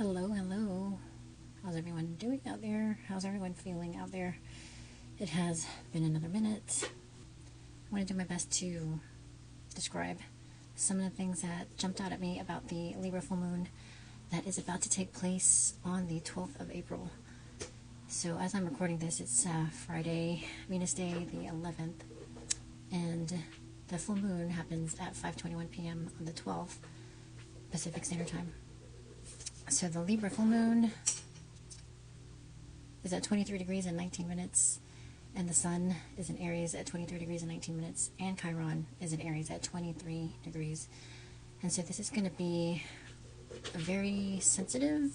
Hello, hello. How's everyone doing out there? How's everyone feeling out there? It has been another minute. I want to do my best to describe some of the things that jumped out at me about the Libra full moon that is about to take place on the 12th of April. So as I'm recording this, it's Friday, Venus Day, the 11th, and the full moon happens at 5:21 p.m. on the 12th, Pacific Standard Time. So the Libra full moon is at 23 degrees and 19 minutes, and the sun is in Aries at 23 degrees and 19 minutes, and Chiron is in Aries at 23 degrees. And so this is going to be a very sensitive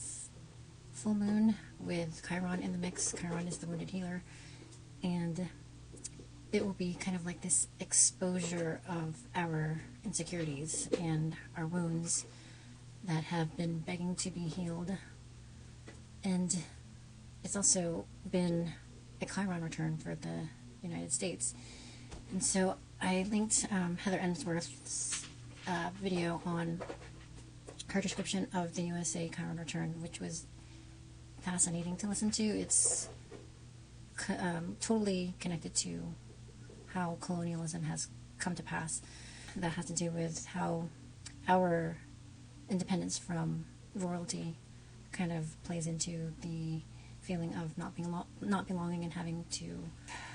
full moon with Chiron in the mix. Chiron is the wounded healer, and it will be kind of like this exposure of our insecurities and our wounds that have been begging to be healed. And it's also been a Chiron return for the United States. And so I linked Heather Emsworth's video on her description of the USA Chiron return, which was fascinating to listen to. It's totally connected to how colonialism has come to pass. That has to do with how our independence from royalty kind of plays into the feeling of not belonging and having to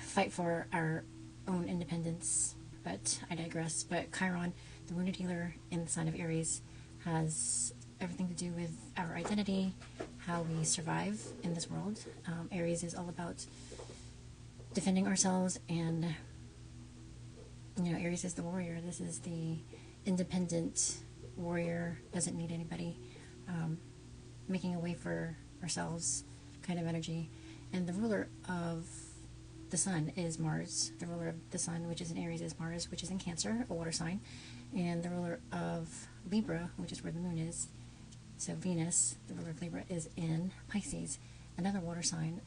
fight for our own independence. But I digress. But Chiron, the wounded healer in the sign of Aries, has everything to do with our identity, how we survive in this world. Aries is all about defending ourselves, and Aries is the warrior. This is the independent warrior, doesn't need anybody, making a way for ourselves kind of energy. And the ruler of the sun is Mars. The ruler of the sun, which is in Aries, is Mars, which is in Cancer, a water sign. And the ruler of Libra, which is where the moon is, so Venus, the ruler of Libra, is in Pisces, another water sign.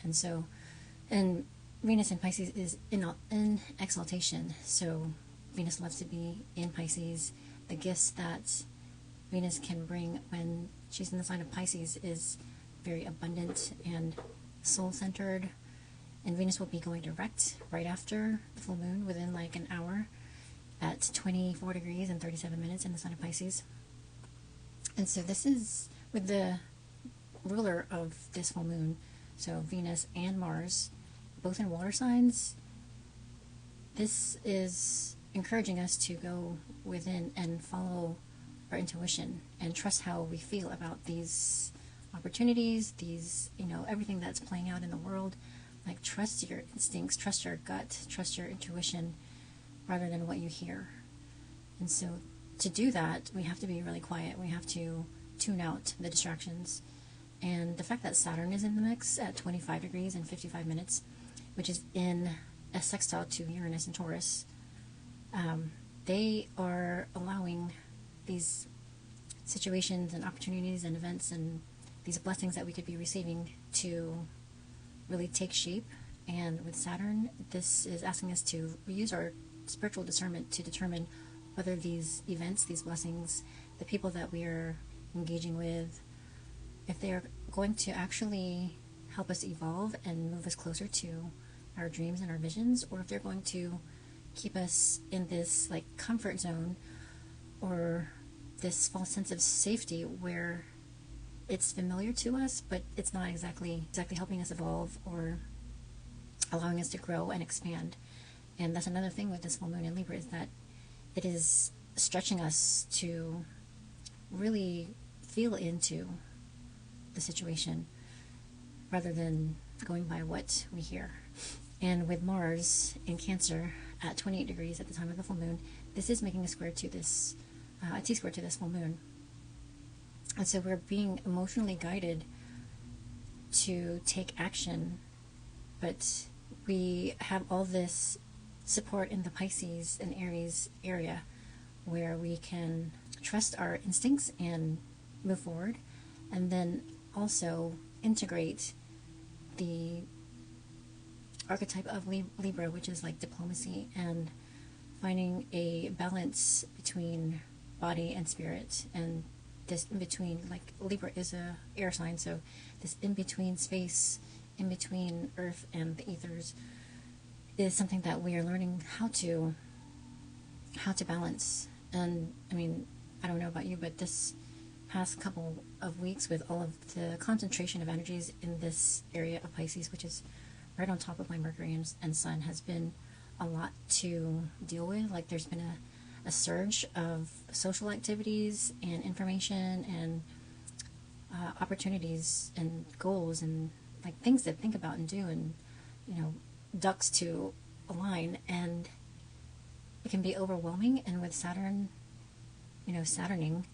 And Venus in Pisces is in exaltation, so Venus loves to be in Pisces. The gifts that Venus can bring when she's in the sign of Pisces is very abundant and soul-centered. And Venus will be going direct right after the full moon, within like an hour, at 24 degrees and 37 minutes in the sign of Pisces. And so this is with the ruler of this full moon, so Venus and Mars, both in water signs. This is encouraging us to go within and follow our intuition and trust how we feel about these opportunities, everything that's playing out in the world. Like, trust your instincts, trust your gut, trust your intuition rather than what you hear. And so to do that, we have to be really quiet. We have to tune out the distractions. And the fact that Saturn is in the mix at 25 degrees and 55 minutes, which is in a sextile to Uranus and Taurus, they are allowing these situations and opportunities and events and these blessings that we could be receiving to really take shape. And with Saturn, this is asking us to use our spiritual discernment to determine whether these events, these blessings, the people that we are engaging with, if they are going to actually help us evolve and move us closer to our dreams and our visions, or if they're going to keep us in this like comfort zone or this false sense of safety where it's familiar to us, but it's not exactly helping us evolve or allowing us to grow and expand. And that's another thing with this full moon in Libra, is that it is stretching us to really feel into the situation rather than going by what we hear. And with Mars in Cancer at 28 degrees at the time of the full moon, this is making a square to this, a T-square to this full moon. And so we're being emotionally guided to take action, but we have all this support in the Pisces and Aries area where we can trust our instincts and move forward, and then also integrate the archetype of Libra, which is like diplomacy and finding a balance between body and spirit, and this in between, like Libra is a air sign, so this in between space, in between Earth and the ethers, is something that we are learning how to balance. And I mean, I don't know about you, but this past couple of weeks, with all of the concentration of energies in this area of Pisces, which is right on top of my Mercury and Sun, has been a lot to deal with. Like, there's been a surge of social activities and information and opportunities and goals and like things to think about and do, and ducks to align, and it can be overwhelming. And with Saturn, Saturning,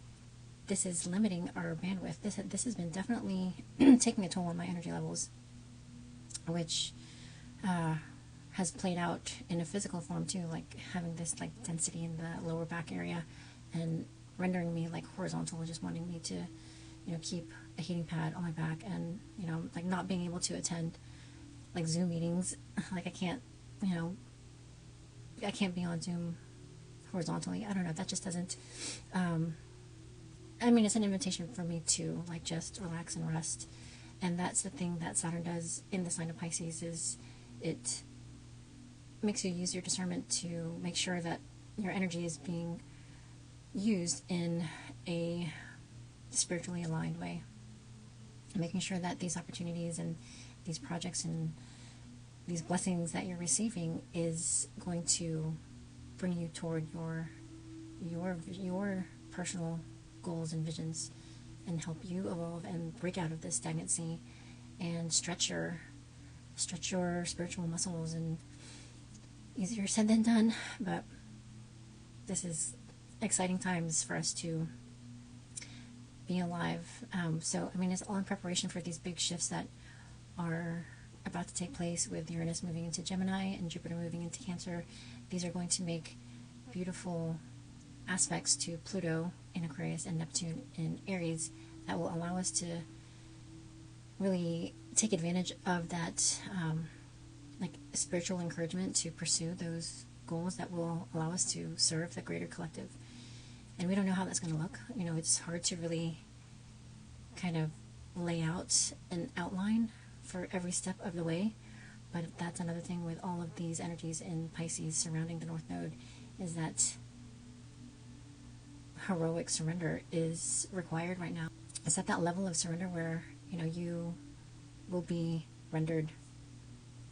this is limiting our bandwidth. This has been definitely taking a toll on my energy levels, which has played out in a physical form too, like having this like density in the lower back area and rendering me like horizontal, just wanting me to keep a heating pad on my back, and like not being able to attend like Zoom meetings. Like I can't be on Zoom horizontally. I don't know, that just doesn't I mean, it's an invitation for me to like just relax and rest. And that's the thing that Saturn does in the sign of Pisces, is it makes you use your discernment to make sure that your energy is being used in a spiritually aligned way, making sure that these opportunities and these projects and these blessings that you're receiving is going to bring you toward your personal goals and visions, and help you evolve and break out of this stagnancy and stretch your spiritual muscles. And easier said than done, but this is exciting times for us to be alive. So I mean, it's all in preparation for these big shifts that are about to take place, with Uranus moving into Gemini and Jupiter moving into Cancer. These are going to make beautiful aspects to Pluto in Aquarius and Neptune in Aries that will allow us to really take advantage of that like spiritual encouragement to pursue those goals that will allow us to serve the greater collective. And we don't know how that's going to look. It's hard to really kind of lay out an outline for every step of the way, but that's another thing with all of these energies in Pisces surrounding the North Node, is that heroic surrender is required right now. It's at that level of surrender where you will be rendered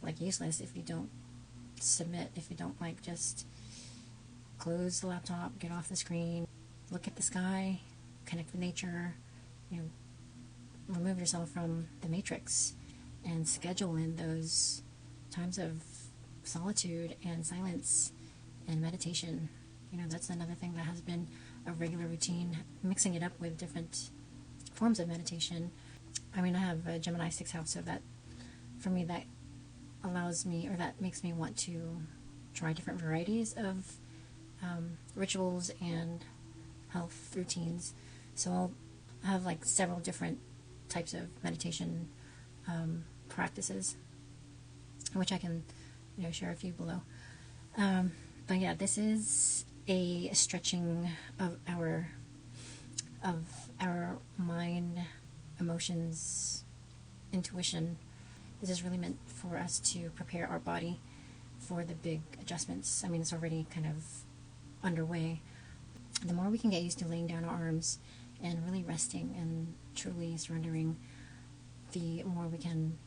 like useless if you don't submit, if you don't like just close the laptop, get off the screen, look at the sky, connect with nature, remove yourself from the matrix and schedule in those times of solitude and silence and meditation. That's another thing that has been a regular routine, mixing it up with different forms of meditation. I mean, I have a Gemini 6th house, so that, for me, that allows me, or that makes me want to try different varieties of rituals and health routines. So I'll have like several different types of meditation practices, which I can share a few below. But yeah, this is a stretching of our mind, emotions, intuition. This is really meant for us to prepare our body for the big adjustments. I mean, it's already kind of underway. The more we can get used to laying down our arms and really resting and truly surrendering, the more we can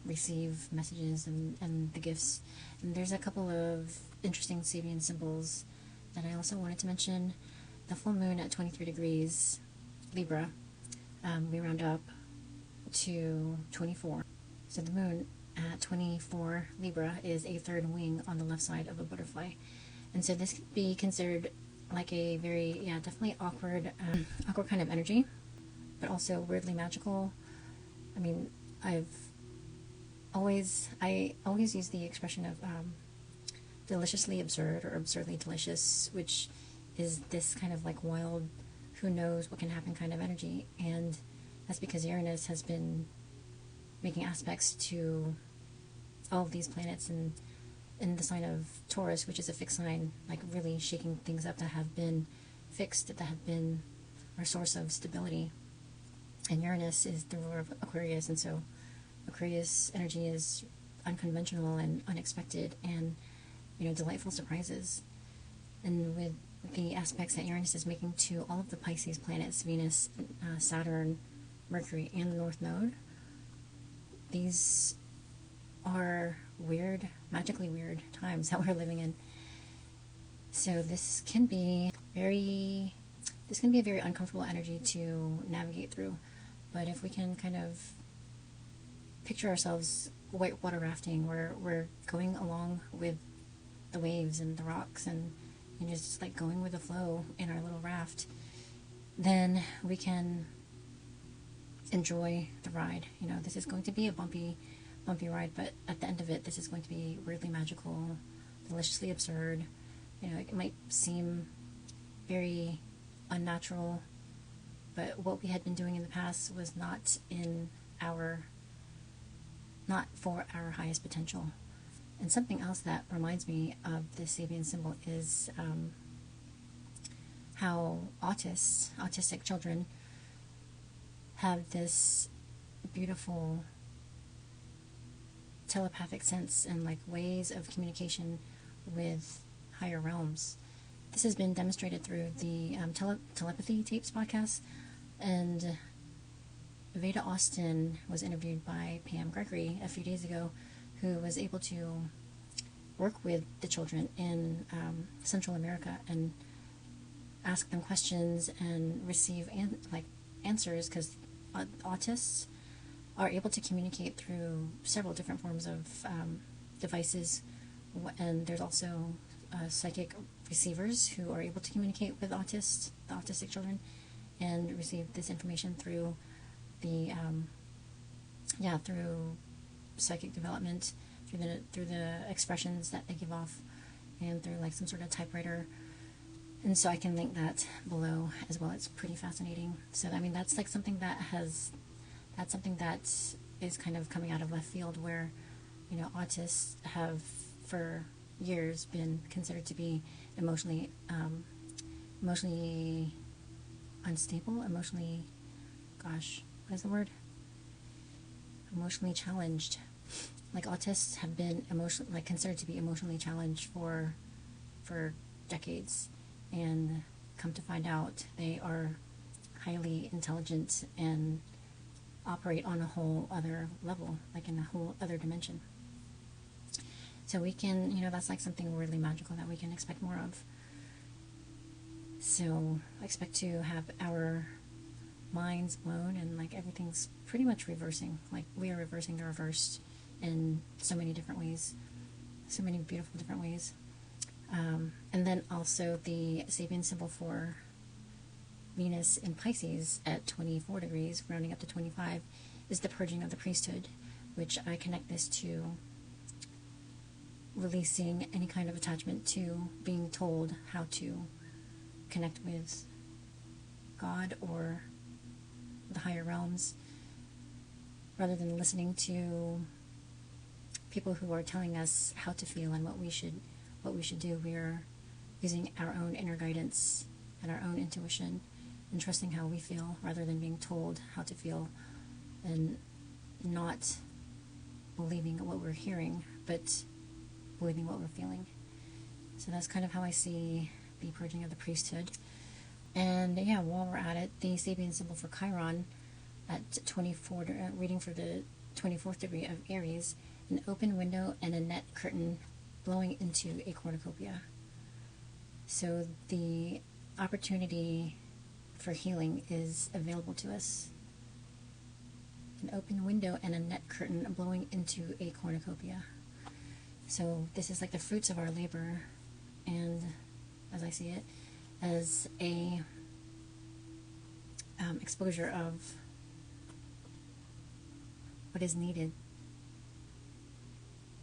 receive messages and the gifts. And there's a couple of interesting Sabian symbols that I also wanted to mention. The full moon at 23 degrees Libra, we round up to 24. So the moon at 24 Libra is a third wing on the left side of a butterfly. And so this could be considered like a very, definitely awkward kind of energy, but also weirdly magical. I mean, I always use the expression of deliciously absurd or absurdly delicious, which is this kind of like wild, who knows what can happen kind of energy. And that's because Uranus has been making aspects to all of these planets, and in the sign of Taurus, which is a fixed sign, like really shaking things up that have been fixed, that have been our source of stability. And Uranus is the ruler of Aquarius, and so Aquarius energy is unconventional and unexpected and, delightful surprises. And with the aspects that Uranus is making to all of the Pisces planets, Venus, Saturn, Mercury, and the North Node, these are weird, magically weird times that we're living in. So this can be a very uncomfortable energy to navigate through. But if we can kind of picture ourselves whitewater rafting, where we're going along with the waves and the rocks and just like going with the flow in our little raft, then we can enjoy the ride. This is going to be a bumpy ride, but at the end of it, this is going to be weirdly magical, deliciously absurd. It might seem very unnatural, but what we had been doing in the past was not for our highest potential. And something else that reminds me of the Sabian symbol is how autistic children have this beautiful telepathic sense and like ways of communication with higher realms. This has been demonstrated through the Telepathy Tapes podcast, and Veda Austin was interviewed by Pam Gregory a few days ago, who was able to work with the children in Central America and ask them questions and receive answers, because autists are able to communicate through several different forms of devices, and there's also psychic receivers who are able to communicate with the autistic children, and receive this information through the through psychic development, through the expressions that they give off, and through like some sort of typewriter. And so I can link that below as well. It's pretty fascinating. So that's like something that is kind of coming out of left field, where autists have for years been considered to be emotionally unstable, emotionally challenged. Like autists have been considered to be emotionally challenged for decades, and come to find out they are highly intelligent and operate on a whole other level, like in a whole other dimension. So we can, that's like something really magical that we can expect more of. So I expect to have our minds blown, and like everything's pretty much reversing. Like we are reversing the reversed in so many different ways, so many beautiful different ways. And then also the Sabian symbol for Venus in Pisces at 24 degrees, rounding up to 25, is the purging of the priesthood, which I connect this to releasing any kind of attachment to being told how to connect with God or the higher realms, rather than listening to people who are telling us how to feel and what we should do. We are using our own inner guidance and our own intuition and trusting how we feel, rather than being told how to feel and not believing what we're hearing, but believing what we're feeling. So that's kind of how I see the purging of the priesthood. And while we're at it, the Sabian symbol for Chiron at 24, reading for the 24th degree of Aries, an open window and a net curtain blowing into a cornucopia. So the opportunity for healing is available to us. An open window and a net curtain blowing into a cornucopia. So this is like the fruits of our labor, and as I see it, as a exposure of what is needed.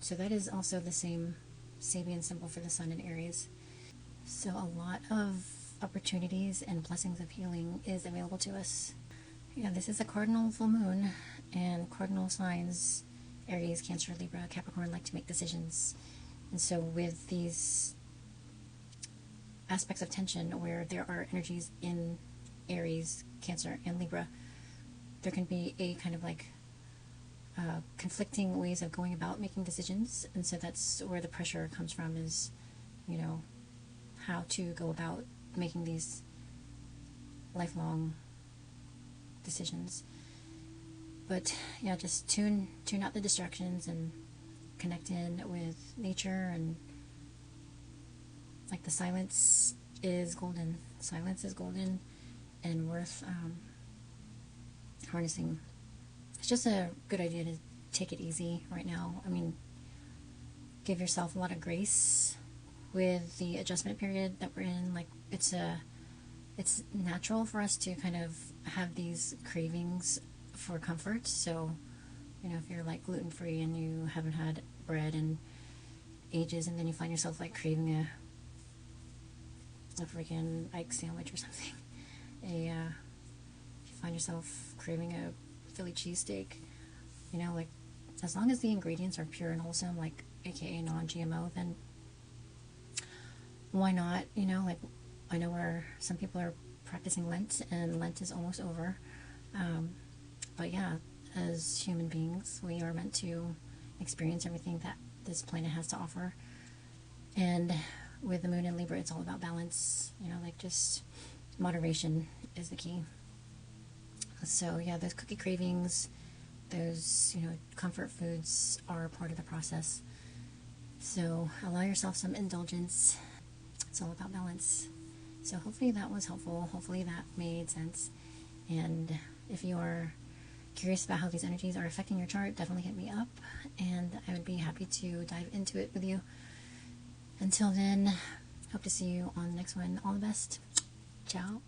So that is also the same Sabian symbol for the sun in Aries. So a lot of opportunities and blessings of healing is available to us. This is a cardinal full moon, and cardinal signs, Aries, Cancer, Libra, Capricorn, like to make decisions. And so with these aspects of tension where there are energies in Aries, Cancer, and Libra, there can be a kind of like conflicting ways of going about making decisions. And so that's where the pressure comes from, is, you know, how to go about making these lifelong decisions. But yeah, just tune out the distractions and connect in with nature. And like, the silence is golden. Silence is golden and worth harnessing. It's just a good idea to take it easy right now. I mean, give yourself a lot of grace with the adjustment period that we're in. Like, it's natural for us to kind of have these cravings for comfort. So, you know, if you're like gluten-free and you haven't had bread in ages, and then you find yourself like craving a freaking egg sandwich or something, if you find yourself craving a Philly cheesesteak, you know, like, as long as the ingredients are pure and wholesome, like aka non-GMO, then why not? You know, like, I know where some people are practicing Lent, and Lent is almost over. But yeah, as human beings, we are meant to experience everything that this planet has to offer. And with the moon in Libra, it's all about balance. You know, like, just moderation is the key. So yeah, those cookie cravings, those, you know, comfort foods are part of the process. So allow yourself some indulgence. It's all about balance. So hopefully that was helpful. Hopefully that made sense. And if you are curious about how these energies are affecting your chart, definitely hit me up, and I would be happy to dive into it with you. Until then, hope to see you on the next one. All the best. Ciao.